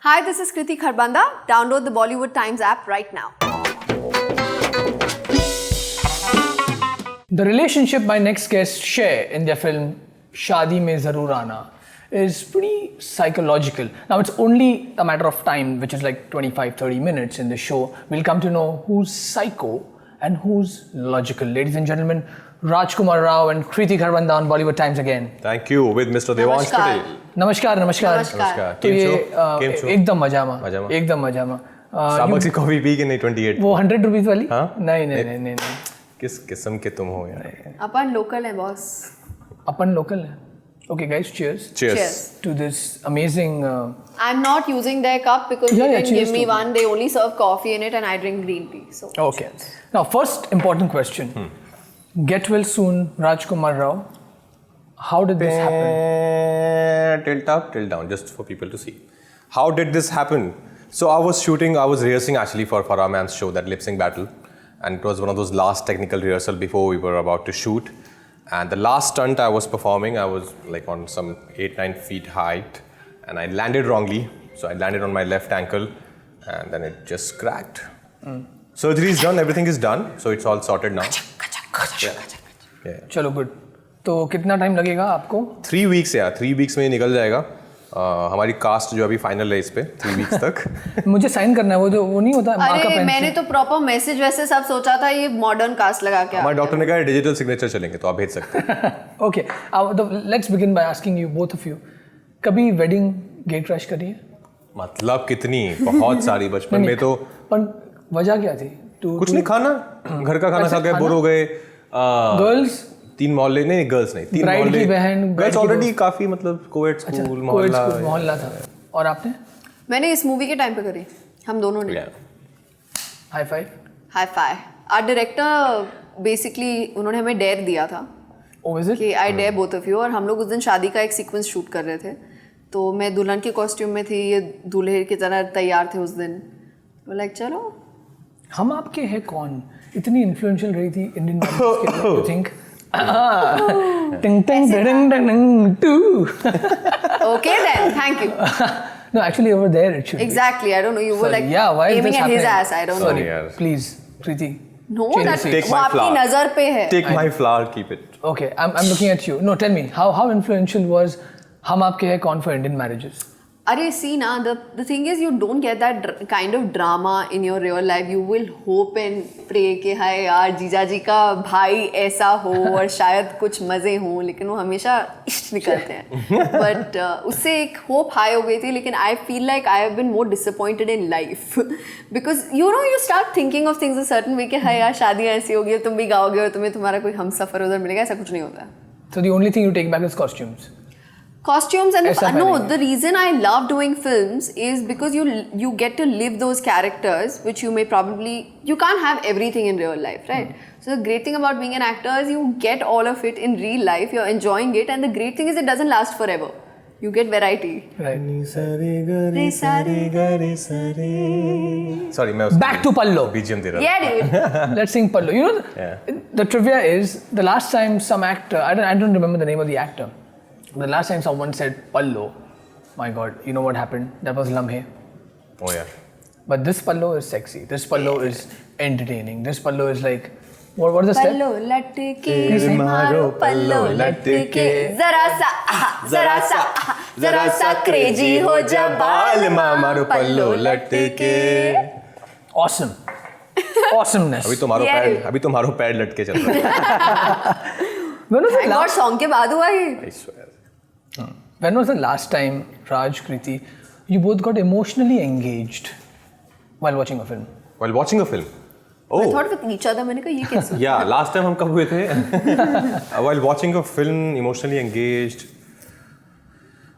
Hi, this is Kriti Kharbanda. Download the Bollywood Times app right now. The relationship my next guests share in their film Shaadi Mein Zarur Aana is pretty psychological. Now it's only a matter of time, which is like 25-30 minutes in the show. We'll come to know who's psycho and who's logical. Ladies and gentlemen, Rajkumar Rao and Kriti Kharbanda on Bollywood Times again. Thank you with Mr. Devansh Namaskar. today. नमस्कार नमस्कार नमस्कार। तो ये केम छो? एकदम मजामा मजामा। एकदम मजामा Starbucks की coffee P के नहीं 28 वो 100 रुपीज वाली हाँ? नहीं नहीं नहीं नहीं नहीं किस किस्म के तुम हो यार अपन लोकल है बॉस. अपन लोकल है. Okay guys, cheers Cheers. to this amazing I'm not using their cup because Yeah, they yeah, didn't cheers give me to one. They only serve coffee in it and I drink green tea. So okay. Now first important question. Get well soon, Rajkumar Rao. How did this happen? Tilt up, tilt down, just for people to see. How did this happen? So I was rehearsing actually for Farah Man's show, that lip sync battle. And it was one of those last technical rehearsal before we were about to shoot. And the last stunt I was performing, I was like on some 8-9 feet height. And I landed wrongly. So I landed on my left ankle. And then it just cracked. Surgery is done, everything is done. So it's all sorted now. Yeah. चलो good. तो कितना time लगेगा आपको? 3 weeks यार, 3 weeks में निकल जाएगा. हमारी कास्ट जो अभी फाइनल है इस पे 3 weeks तक. मुझे साइन करना है वो नहीं होता मार्कअप अरे पेन मैंने तो प्रॉपर मैसेज वैसे सब सोचा था ये मॉडर्न कास्ट लगा के. हमारे डॉक्टर ने कहा डिजिटल सिग्नेचर चलेंगे तो आप भेज सकते हैं. Okay let's begin by asking you both of you कभी वेडिंग गेट क्रैश करी है? मतलब कितनी बहुत सारी बचपन में तो. पर वजह क्या थी? कुछ नहीं, खाना घर का खाना खा के बोर हो गए. गर्ल्स 3 मोहल्ले नहीं गर्ल्स नहीं 3 Bride मोहल्ले की बहन, गर्ल्स bride की ऑलरेडी काफी मतलब कोविड स्कूल मोहल्ला था. और आपने? मैंने इस मूवी के टाइम पे करी. हम दोनों ने. High five. High five. Our director basically उन्होंने हमें डेयर दिया था ओ इज इट? कि I dare both of you. और हम लोग उस दिन शादी का एक सीक्वेंस शूट कर रहे थे. तो मैं दुल्हन के कॉस्ट्यूम में थी, ये दूल्हे की तरह तैयार थे उस दिन. लाइक चलो हम आपके हैं कौन? इतनी इन्फ्लुएंशियल रही थी इंडियन आई थिंक. टिंग टिंग डिंग डिंग to. okay then thank you. No, actually over there it should Exactly. I don't know, you were Sorry, like yeah, why is aiming this at his happening? ass. I don't Sorry, know. यार. Please, Kriti. No, change that the seat. Take वो my आपकी flower. नजर पे है. Take my flower keep it. Okay, I'm looking at you. No, tell me how influential was हम आपके हैं कौन for Indian marriages? अरे see ना, the thing is you don't get that kind of drama in your real life. You will hope and pray कि हाय यार जीजा जी का भाई ऐसा हो और शायद कुछ मज़े हों, लेकिन वो हमेशा इश्क निकलते हैं. बट उससे एक होप हाई हो गई थी. लेकिन I feel like I have been more disappointed in life because you start thinking of things a certain way कि हाय यार शादियाँ ऐसी होगी, तुम भी गाओगे और तुम्हें तुम्हारा कोई हमसफर उधर मिलेगा. ऐसा कुछ नहीं होता. So the only thing you take back is costumes. Costumes and ऐसा no, पहले। the reason I love doing films is because you get to live those characters which you can't have everything in real life, right? So the great thing about being an actor is you get all of it in real life. You're enjoying it, and the great thing is it doesn't last forever. You get variety. Right. Sorry, मैं Back to Pallo. BGM दे रहा. Yeah, dude. Let's sing Pallo. The trivia is the last time some actor, I don't remember the name of the actor. The last time someone said Pallo, my God, you know what happened? That was Lamhe. Oh yeah. But this Pallo is sexy. This Pallo is entertaining. This Pallo is like, what is the step? पल्लो लटके मारो पल्लो लटके जरा सा crazy हो जा बाल मारो पल्लो लटके. Awesome. Awesomeness. अभी तो मारो पैड लटके चल रहा है. When was the God, last? song के बाद हुआ ये. I swear. When was the last time, Raj, Kriti, you both got emotionally engaged while watching a film? While watching a film. I Oh. thought with each other. मैंने कहा ये कैसे? Yeah, last time हम कब हुए थे? While watching a film, emotionally engaged.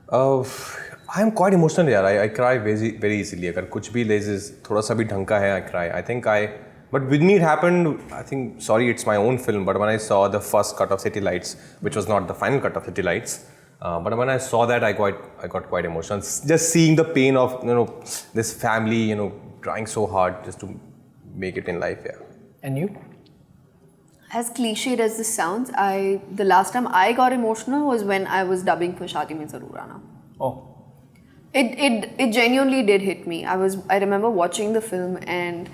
I am quite emotional यार. I cry very easily. अगर कुछ भी लेज़ थोड़ा सा भी ढंग का है, I cry. But with me it happened, I think, sorry, it's my own film, but when I saw the first cut of City Lights, which was not the final cut of City Lights, but when I saw that, I got quite emotional. Just seeing the pain of, this family, trying so hard just to make it in life, yeah. And you? As cliched as this sounds, the last time I got emotional was when I was dubbing for Shaadi Mein Zarur Aana. Oh. It genuinely did hit me. I remember watching the film, and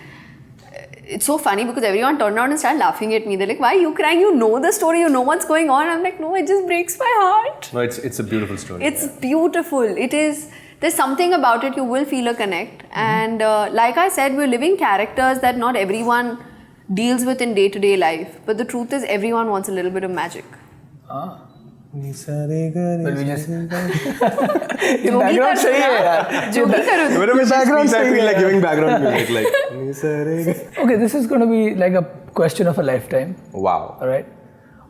it's so funny because everyone turned around and started laughing at me. They're like, "Why are you crying? You know the story. You know what's going on." I'm like, "No, it just breaks my heart." No, it's a beautiful story. It's beautiful. It is. There's something about it. You will feel a connect. And like I said, we're living characters that not everyone deals with in day-to-day life. But the truth is, everyone wants a little bit of magic. Will we just Jogi background कर दो सही है ना. यार. जोगी करो. Whenever she background speaks, I सही feel है like यार. giving background music, like. Okay, this is going to be like a question of a lifetime. Wow. All right.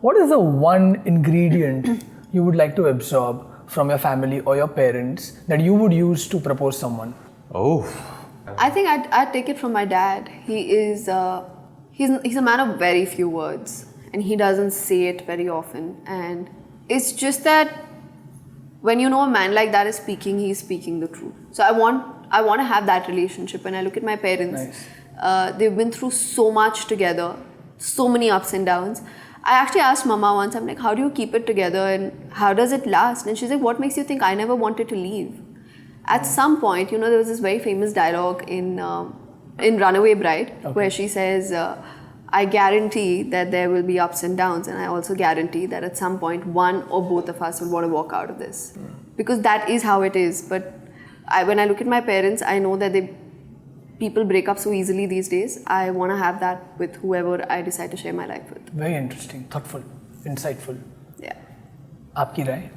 What is the one ingredient you would like to absorb from your family or your parents that you would use to propose someone? Oh. I think I'd take it from my dad. He is he's a man of very few words, and he doesn't say it very often. And it's just that when you know a man like that is speaking, he's speaking the truth. So I want to have that relationship. When I look at my parents, Nice. they've been through so much together, so many ups and downs. I actually asked Mama once, I'm like, how do you keep it together and how does it last? And she's like, what makes you think I never wanted to leave? At some point, there was this very famous dialogue in Runaway Bride, where she says, I guarantee that there will be ups and downs, and I also guarantee that at some point one or both of us will want to walk out of this. Because that is how it is. But when I look at my parents, I know that people break up so easily these days. I want to have that with whoever I decide to share my life with. Very interesting, thoughtful, insightful. Yeah. आपकी राय?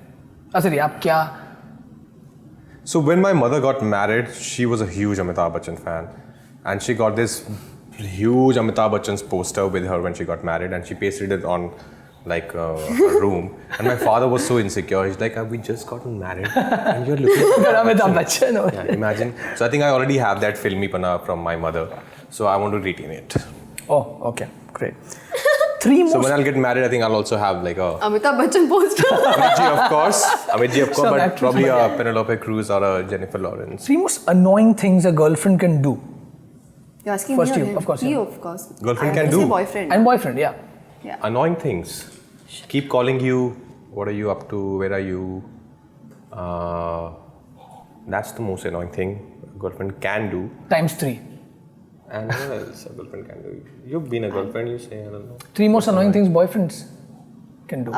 Sorry, आप क्या? So when my mother got married, she was a huge Amitabh Bachchan fan, and she got this huge Amitabh Bachchan's poster with her when she got married, and she pasted it on like her room. And my father was so insecure. He's like, "Have we just gotten married? And you're looking for Amitabh Bachchan. Yeah, imagine. So I think I already have that filmy-pana from my mother. So I want to retain it. Oh, okay, great. Three So most when I'll get married, I think I'll also have like a Amitabh Bachchan poster. Amit ji, of course. Amit ji, of course, Some but actress, probably but a yeah. Penelope Cruz or a Jennifer Lawrence. three most annoying things a girlfriend can do. You're asking First me or you, him? of course, He, yeah. of course. Girlfriend I'm can gonna say do. boyfriend. And boyfriend, yeah. Yeah. Annoying things. Keep calling you. What are you up to? Where are you? That's the most annoying thing a girlfriend can do. Times 3. And what else a girlfriend can do? You've been a girlfriend, you say, I don't know. 3 most annoying things boyfriends can do.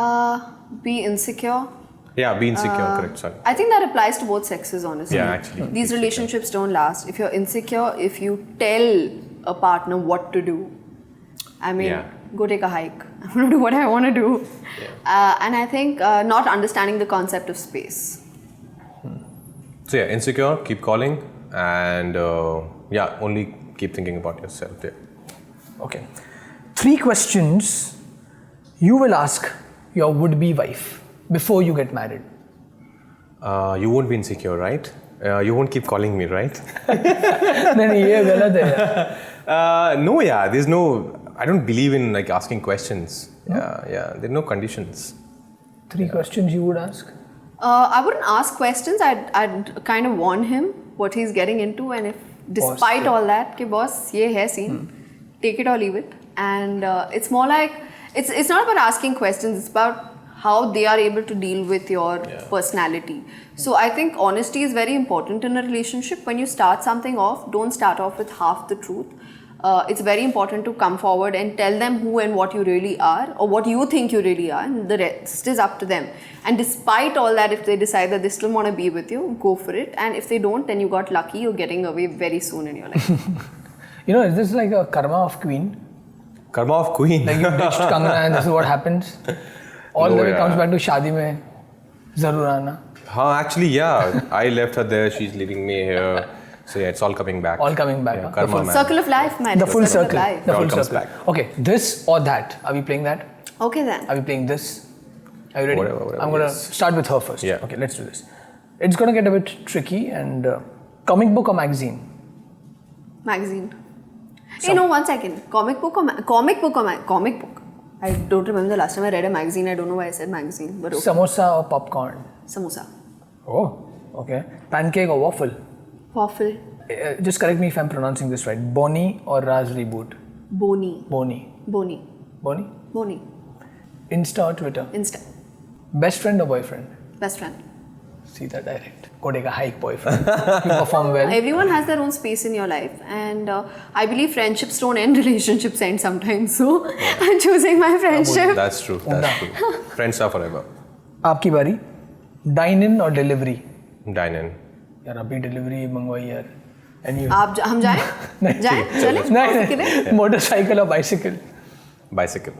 Be insecure. Yeah, be insecure, correct, sorry. I think that applies to both sexes, honestly. Yeah, actually. These relationships don't last. If you're insecure, if you tell a partner what to do, I mean, Yeah. go take a hike. I'm going to do what I want to do. And I think not understanding the concept of space. So yeah, insecure, keep calling, and only keep thinking about yourself. Yeah. Okay. 3 questions you will ask your would-be wife before you get married. You won't be insecure, right? You won't keep calling me, right? नहीं ये गलत है यार. No, yeah, there's no. I don't believe in like asking questions. Yeah, there are no conditions. 3 questions you would ask. I wouldn't ask questions. I'd kind of warn him what he's getting into, and if despite yeah. all that, कि boss ये है scene, take it or leave it. And it's more like it's not about asking questions. It's about how they are able to deal with your personality. So I think honesty is very important in a relationship. When you start something off, don't start off with half the truth. It's very important to come forward and tell them who and what you really are, or what you think you really are, and the rest is up to them. And despite all that, if they decide that they still want to be with you, go for it. And if they don't, then you got lucky, you're getting away very soon in your life. Is this like a karma of Queen? Karma of Queen. Like you ditched Kangana and this is what happens? All No, the way yeah. comes back to Shaadi Mein Zarur Aana. Actually, yeah. I left her there. She's leaving me here. So yeah, it's all coming back. All coming back. Yeah, huh? karma, man. Circle of life, man. The full circle. Of life. The It all full comes circle. back. Okay, this or that. Are we playing that? Okay then. Are we playing this? Are you ready? Whatever, I'm gonna yes. start with her first. Yeah. Okay, let's do this. It's gonna get a bit tricky and comic book or magazine? Magazine. Hey, no, 1 second. Comic book. I don't remember the last time I read a magazine. I don't know why I said magazine, but okay. Samosa or popcorn? Samosa. Oh, okay. Pancake or waffle? Waffle. Just correct me if I'm pronouncing this right. Boni or Raz Reboot? Boni. Boni. Boni. Boni? Boni. Insta or Twitter? Insta. Best friend or boyfriend? Best friend. सीधा direct. Go take a hike, boyfriend. You perform well. Everyone has their own space in your life, and I believe friendships don't end, relationships end sometimes. So I'm choosing my friendship. That's true. That's true. Friends are forever. आपकी बारी. Dine in or delivery? Dine in. यार अभी delivery मंगवाई यार. And you? हम जाएं? जाएं? चलें? नहीं. Motorcycle or bicycle? Bicycle.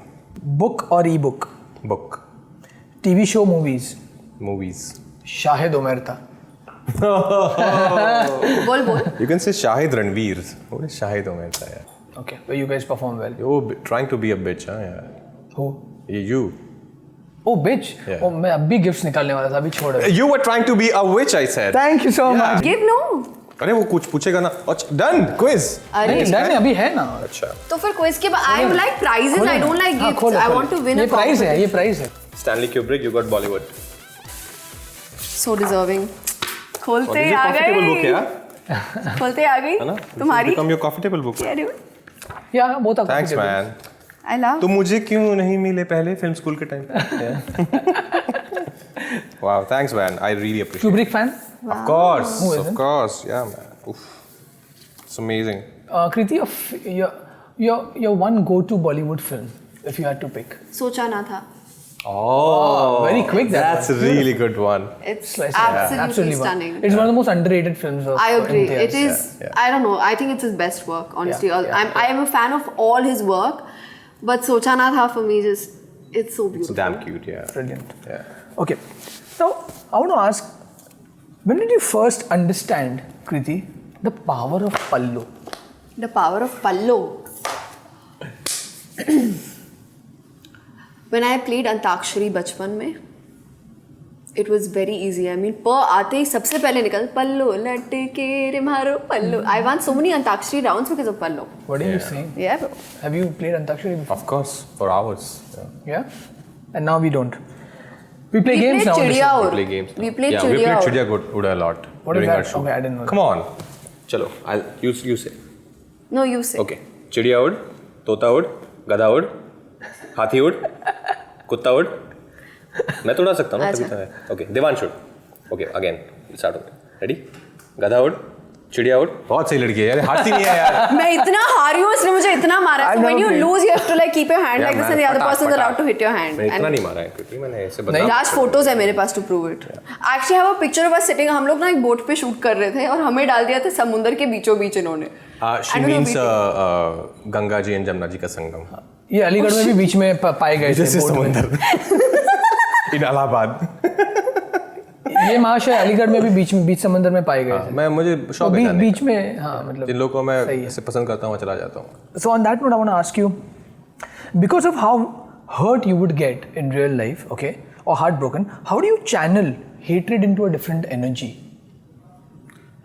Book or e-book? Book. TV show, movies? Movies. Shahid उमरता. बोल. You can say Shahid Ranveer. What is Shahid Omerta? Yeah. Okay, where you guys perform well. You're trying to be a bitch, huh? Yeah. Who? You. Oh, bitch. Yeah. Oh, मैं अभी gifts निकालने वाला था, अभी छोड़. You were trying to be a witch, I said. Thank you so much. Give no. अरे वो कुछ पूछेगा ना. अच्छा, done. Quiz. अरे नहीं, डन अभी है ना. अच्छा. तो फिर क्विज के बाद I like prizes. I don't like हाँ, gifts. खोलो, I खोलो. want to win ये a प्राइज है, competition. ये प्राइज है. Stanley Kubrick, you got Bollywood. So deserving. खोलते This is a coffee table book, गई. yeah? खोलते आ गई. है ना? This will तुम्हारी. become your coffee table book. Yeah, dude. या बहुत अच्छा. Thanks, man. I love. तुम मुझे क्यों नहीं मिले पहले फिल्म स्कूल के टाइम पे? Wow, thanks, man. I really appreciate it. Kubrick fan? Of course, Who of isn't? course. Yeah, man. Oof. It's amazing. Kriti, your one go-to Bollywood film, if you had to pick. सोचा ना था. Oh, very quick that That's one. a really good one. It's Slice of absolutely, life. Absolutely stunning. It's one of the most underrated films of I agree. Imtiaz. It is. yeah. I don't know. I think it's his best work. Honestly, Yeah, yeah, I am a fan of all his work, but Socha Na Tha for me just it's so It's beautiful. damn cute, yeah. Brilliant. Yeah. Okay. Now, I want to ask, when did you first understand, Kriti, the power of Pallu? The power of Pallo. When I played Antakshari बचपन में, it was very easy. I mean, प आते ही सबसे पहले निकल पल्लो लटके रे मारो पल्लो. I won so many Antakshari rounds because of Pallo. What are you saying? Yeah, bro. Have you played Antakshari before? Of course, for hours. Yeah. Yeah? And now we don't. We play We games played now. on the Chidiya show. Ur. We play games. We played yeah, Chidiya we played Ur. Chidiya Uda a lot What during is our that? show. Okay, I didn't know. Come on. Chalo, you say. No, you say. Okay. Chidiya ud, Tota ud, Gada ud, Hathi ud, Kutta ud. मैं तो उड़ा सकता हूँ ना, तभी तो है. Okay, Devansh ud. Okay, again. Start होगा. Ready? गधा ud, चिड़िया ud. बहुत सही लड़की है यार. हारती नहीं है यार. मैं इतना हारी हूँ, इसने मुझे इतना मारा. So I've when you never played. lose, you have to like keep your hand Yeah, like this, man, and the other पटाख, person is allowed पटाख. to hit your hand. मैं इतना And नहीं मारा है क्योंकि मैंने ऐसे बदनाम. Raj photos है मेरे पास to prove it. Actually, I have a picture of us sitting. हम लोग ना एक बोट पे शूट कर रहे थे और हमें डाल दिया था समुंदर के बीचों बीच इन्होंने. She means Ganga ji and Jamuna ji का संगम. ये अलीगढ़ में भी बीच में पाए गए थे. जैसे boat में. समुंदर. इन इलाहाबाद. ये महाशय अलीगढ़ में भी बीच समंदर में पाए गए थे. मैं मुझे शौक है जाने बीच में हाँ मतलब जिन लोगों को मैं सही है. ऐसे पसंद करता हूँ मैं चला जाता हूँ. So on that note, I want to ask you, because of how hurt you would get in real life, okay, or heartbroken, how do you channel hatred into a different energy?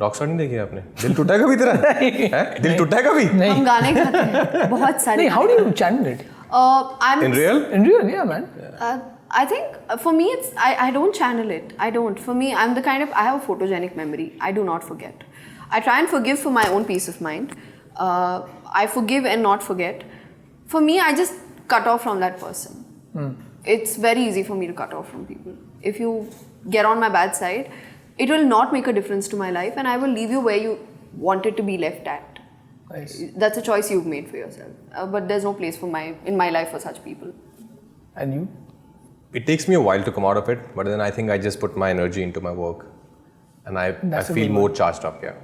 Rockstar नहीं देखी आपने? दिल टूटा है कभी तेरा? हैं? दिल टूटा है कभी? हम गाने गाते हैं बहुत सारे. नहीं, how do you channel it? I'm In real? In real, yeah, man. I think for me it's I don't channel it. I don't. For me, I'm the kind of I have a photogenic memory. I do not forget. I try and forgive for my own peace of mind. I forgive and not forget. For me, I just cut off from that person. It's very easy for me to cut off from people. If you get on my bad side, it will not make a difference to my life, and I will leave you where you wanted to be left at. Nice. That's a choice you've made for yourself. But there's no place in my life for such people. And you? It takes me a while to come out of it, but then I think I just put my energy into my work, and I That's a feel good more charged up. Yeah.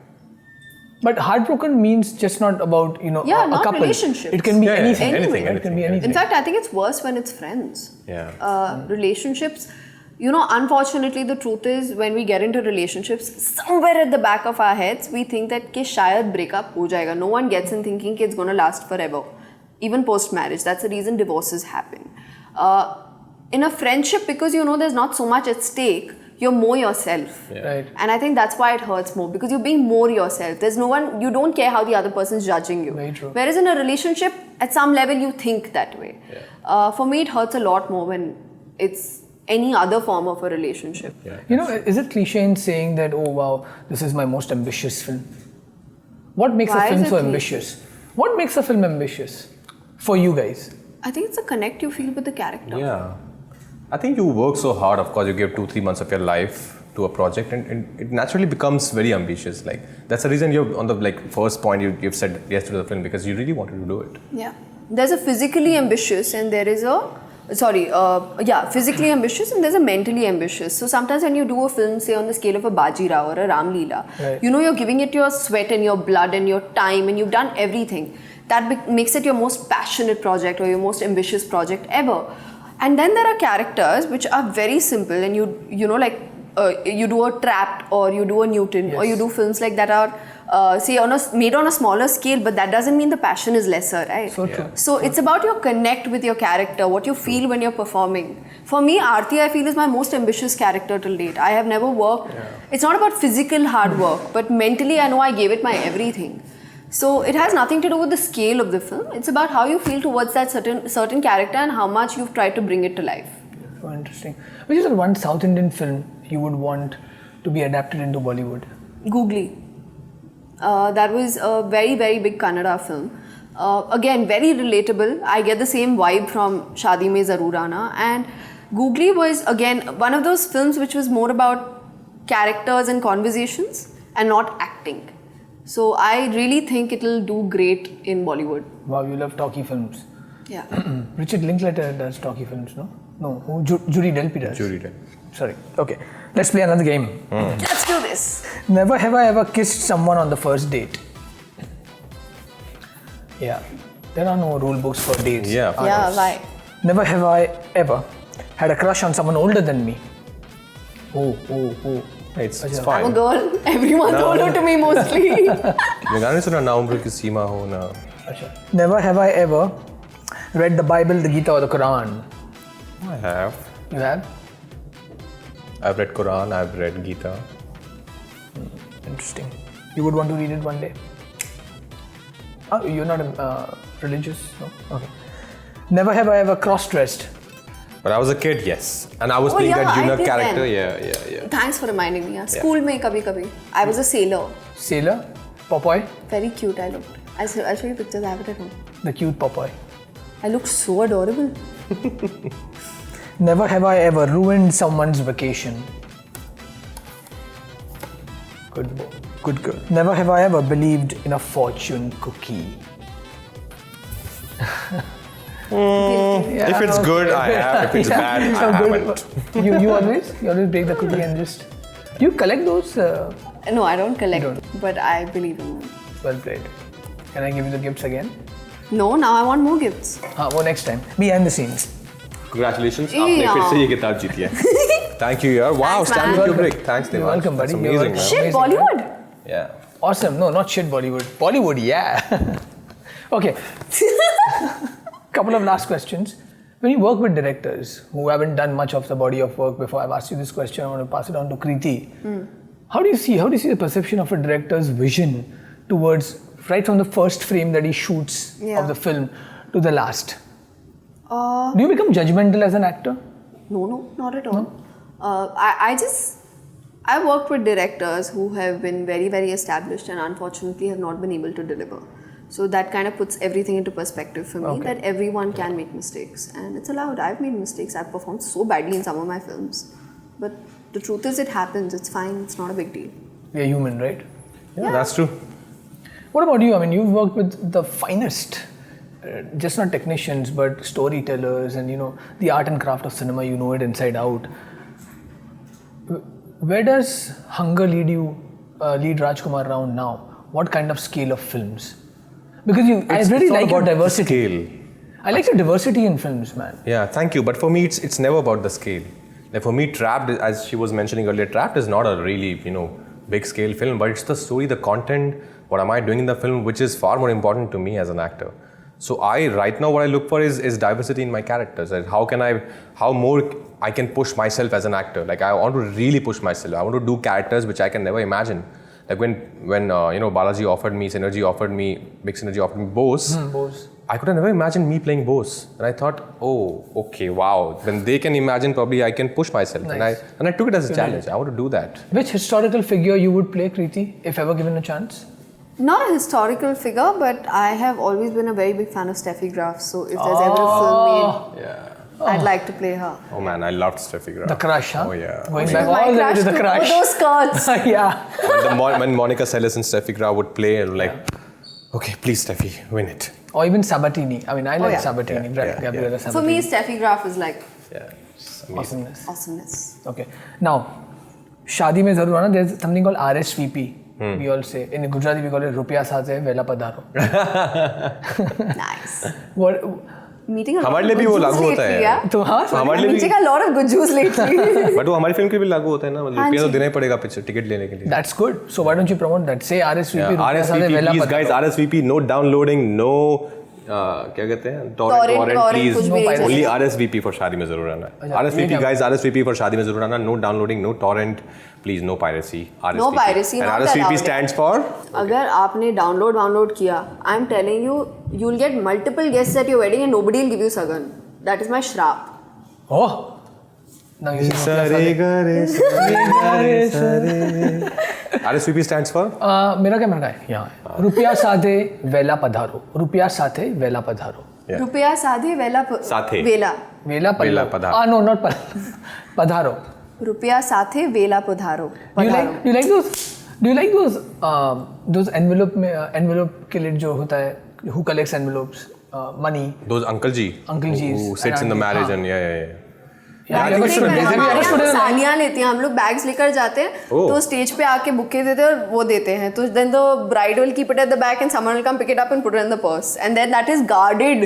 But heartbroken means just not about Yeah, a not couple. relationships. It can be Yeah, anything. anything, It can be anything. anything. In fact, I think it's worse when it's friends. Yeah. Relationships, you know, unfortunately, the truth is when we get into relationships, somewhere at the back of our heads, we think that कि शायद breakup हो जाएगा. No one gets in thinking कि it's going to last forever. Even post-marriage. That's the reason divorces happen. In a friendship, because you know there's not so much at stake, you're more yourself. Yeah. Right. And I think that's why it hurts more, because you're being more yourself. There's no one, you don't care how the other person's judging you. Very true. Whereas in a relationship, at some level, you think that way. Yeah. For me, it hurts a lot more when it's any other form of a relationship. Yeah. You know, is it cliche in saying that, oh wow, this is my most ambitious film? What makes Why a film is so it ambitious? What makes a film ambitious for you guys? I think it's a connect you feel with the character. Yeah. I think you work so hard. Of course, you give 2-3 months of your life to a project, and it naturally becomes very ambitious. Like that's the reason you're on the first point you've said yes to the film, because you really wanted to do it. Yeah. There's a physically ambitious and there is a physically ambitious and there's a mentally ambitious. So sometimes when you do a film, say on the scale of a Baji Rao or a Ram Leela, right. you know you're giving it your sweat and your blood and your time and you've done everything. That makes it your most passionate project or your most ambitious project ever. And then there are characters which are very simple, and you know like you do a Trapped or you do a Newton, or you do films like that are made on a smaller scale, but that doesn't mean the passion is lesser, right? So true. So it's about your connect with your character, what you feel when you're performing. For me, Aarti, I feel, is my most ambitious character till date. I have never worked. It's not about physical hard work, but mentally I know I gave it my everything. So it has nothing to do with the scale of the film. It's about how you feel towards that certain character and how much you've tried to bring it to life. So interesting. Which is the one South Indian film you would want to be adapted into Bollywood? Googly. That was a very, very big Kannada film. Again, very relatable. I get the same vibe from Shaadi Mein Zarur Aana. And Googly was, again, one of those films which was more about characters and conversations and not acting. So I really think it'll do great in Bollywood. Wow, you love talkie films. Yeah. Richard Linklater does talkie films, no? No, who? Judy Delpy does. Judy Delpy. Sorry. Okay. Let's play another game. Let's do this. Never have I ever kissed someone on the first date. Yeah. There are no rule books for dates. Yeah. Yeah, why? Never have I ever had a crush on someone older than me. Oh. It's Ajay. fine. I'm a girl. Everyone's older to me mostly. मैं गाने सुना ना उम्र की सीमा हो ना. Never have I ever read the Bible, the Gita, or the Quran. I have. You have? I've read Quran. I've read Gita. Interesting. You would want to read it one day? Oh, you're not religious? No? Okay. Never have I ever cross-dressed. But I was a kid, yes, and I was Oh, playing yeah, that junior I did character. then. Yeah. Thanks for reminding me. Yeah. School mein kabhi. I was a sailor. Sailor? Popeye? Very cute I looked. I'll show you pictures. I have it at home. The cute Popeye. I looked so adorable. Never have I ever ruined someone's vacation. Good boy. Good girl. Never have I ever believed in a fortune cookie. If it's good, I have. If it's bad, I haven't. You always break the cookie and just. You collect those? No, I don't collect, You don't. but I believe in them. Well played. Can I give you the gifts again? No, now I want more gifts. Well, next time. Behind the scenes. Congratulations, Yeah. आपने फिर से ये किताब जीती है. Thank you, yaar. Wow, Thanks, Stanley man. Kubrick. Thanks, You're Devansh. welcome, That's buddy. You're amazing, welcome. man. Shit, Amazing, Bollywood. Yeah. Awesome. No, not shit Bollywood. Bollywood, yeah. Okay. Couple of last questions. When you work with directors who haven't done much of the body of work before, I've asked you this question. I want to pass it on to Kriti. How do you see the perception of a director's vision towards right from the first frame that he shoots of the film to the last? Do you become judgmental as an actor? No, not at all. I worked with directors who have been very, very established and unfortunately have not been able to deliver. So that kind of puts everything into perspective for me, that everyone can make mistakes and it's allowed. I've made mistakes. I've performed so badly in some of my films. But the truth is it happens. It's fine. It's not a big deal. We're human, right? Yeah, that's true. What about you? I mean, you've worked with the finest, just not technicians, but storytellers and, the art and craft of cinema, you know it inside out. Where does hunger lead Rajkumar Rao now? What kind of scale of films? Because I really like your diversity. Scale. I like your diversity in films, man. Yeah, thank you. But for me, it's never about the scale. Like for me, Trapped, as she was mentioning earlier, Trapped is not a really, big scale film, but it's the story, the content, what am I doing in the film, which is far more important to me as an actor. So right now what I look for is diversity in my characters. And how more I can push myself as an actor. Like I want to really push myself. I want to do characters which I can never imagine. Like when Balaji offered me, Big Synergy offered me Bose. Bose. I could have never imagined me playing Bose. And I thought, oh, okay, wow. When they can imagine, probably I can push myself. Nice. And I took it as a challenge. I want to do that. Which historical figure you would play, Kriti, if ever given a chance? Not a historical figure, but I have always been a very big fan of Steffi Graf. So if there's ever a film made I'd like to play her. Oh man, I loved Steffi Graf. The Crush, huh? Oh yeah. Going She back was my all the way crush to the too. Crush. Those skirts. Yeah. When Monica Seles and Steffi Graf would play, and like, okay, please Steffi, win it. Or even Sabatini. I mean, I like yeah. Sabatini. Gabriella Sabatini. For me, Steffi Graf is like Yeah. It's amazing. Awesomeness. awesomeness. Okay. Now, Shadi Mein Zarur Aana, there's something called RSVP. We all say. In Gujarati, we call it Rupiya Saathe Vela Padharo. Nice. What? Meeting a lot हमारे of लिए भी good वो Jews लागू होता lately, है। yeah? तो हाँ, हमारे लिए भी Meeting a lot of good Jews lately. But वो हमारी फिल्म के भी लागू होता है ना, मतलब हाँ रुपया तो जी। देना ही पड़ेगा पिक्चर टिकट लेने के लिए। That's good. So why don't you promote that? Say RSVP Rupiya Saathe RSVP, Vela please guys, Padharo. RSVP, no downloading, no क्या कहते हैं Torrent, please, कुछ भी नहीं only चलेगा। RSVP for शादी में जरूर आना। अच्छा, ये RSVP क्या? guys, RSVP for शादी में जरूर आना, no downloading, no torrent, please no piracy. RSVP. No piracy, And not RSVP allowed. stands for अगर आपने डाउनलोड किया, I am telling you, you will get multiple guests at your wedding and nobody will give you सगन. That is my श्राप. Oh. Now you say RSVP stands for मेरा क्या है यहाँ रुपया साधे वेला पधारो. रुपया साथे वेला पधारो. Yeah. रुपया साधे वेला साथे. वेला. वेला वेला पधारो. No, not पधारो. रुपया साथे वेला पधारो. Do you like those envelope के लिए जो होता है, who collects envelopes, money? those uncle ji who sits in the marriage and yeah. सालियाँ लेती हैं, हम लोग बैग्स लेकर जाते हैं तो स्टेज पे आके बुके देते हैं और वो देते हैं, तो then the bride will keep it at the back and someone will come pick it up and put it in the purse and then that is guarded.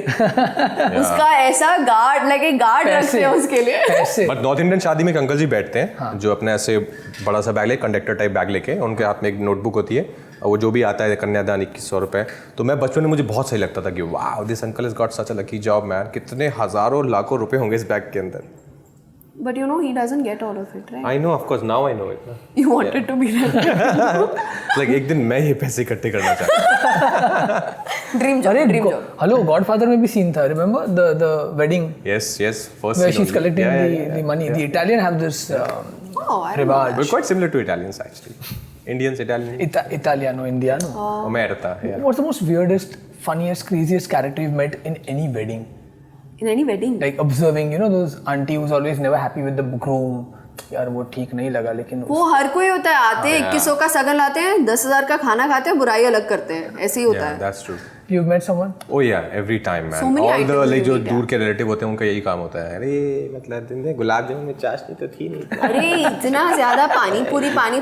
उसका ऐसा गार्ड लाइक एक गार्ड रखते हैं उसके लिए. बट नॉर्थ इंडियन शादी में एक अंकल जी बैठते हैं जो अपने ऐसे बड़ा सा बैग लेके, कंडक्टर टाइप बैग लेके, उनके हाथ में एक नोटबुक होती है और वो जो भी आता है कन्यादान 2100 रुपए. तो मैं बचपन में मुझे बहुत सही लगता था कि वाह this uncle has got such a lucky job man. कितने हजारों लाखों रुपए होंगे इस बैग के अंदर. But you know he doesn't get all of it, right? I know, of course, now I know it. You wanted to be that. Like एक दिन मैं ये पैसे इकट्ठे करना चाहता हूँ. Dream job, dream job. Hello, Godfather में भी scene था. Remember the wedding Yes, first where scene she's only. collecting the money. The Italian have this Oh, I don't know. rivage. We're quite similar to Italians actually. Indians, Italians. Italiano, Indiano. Omerta, yeah. What's the most weirdest, funniest, craziest character you've met in any wedding? In any wedding. Like observing, you know, those auntie who's always never happy with the groom. यार वो ठीक नहीं लगा लेकिन वो हर कोई होता है, आते हैं 2100 का सगन लाते हैं, 10,000 का खाना खाते हैं, बुराई अलग करते हैं, ऐसे ही होता Yeah, है. that's true. You've met someone? Oh yeah, every time man. So many All the items like you जो meet, दूर के रिलेटिव होते हैं उनका यही काम होता है. अरे मतलब दिन गुलाब जामुन में चाशनी तो थी नहीं. अरे इतना ज्यादा पानी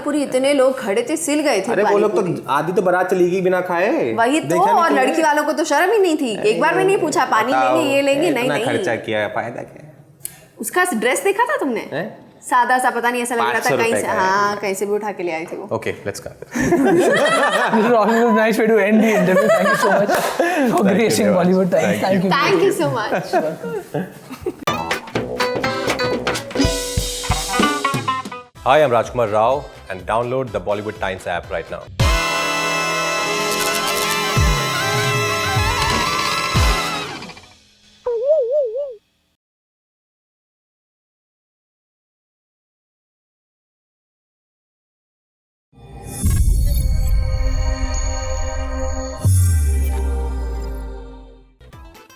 पूरी इतने लोग खड़े थे, सिल गए थे. अरे वो लोग तो आधी तो बारात चली गई बिना खाए. वही तो, और लड़की वालों को तो शर्म ही नहीं थी, एक बार भी नहीं पूछा पानी लेंगे ये लेंगे, नहीं खर्चा किया, फायदा क्या. उसका ड्रेस देखा था तुमने? सादा सा, पता नहीं, ऐसा लग रहा था कहीं से, हाँ कहीं से भी उठा के ले आई थी वो. Okay, let's go. This is always a nice way to end the interview. Thank you so much for gracing Bollywood Times. Thank you. Thank you so much. Hi, I'm Rajkumar Rao and download the Bollywood Times app right now.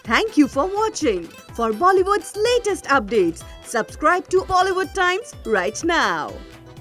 Thank you for watching. For Bollywood's latest updates, subscribe to Bollywood Times right now.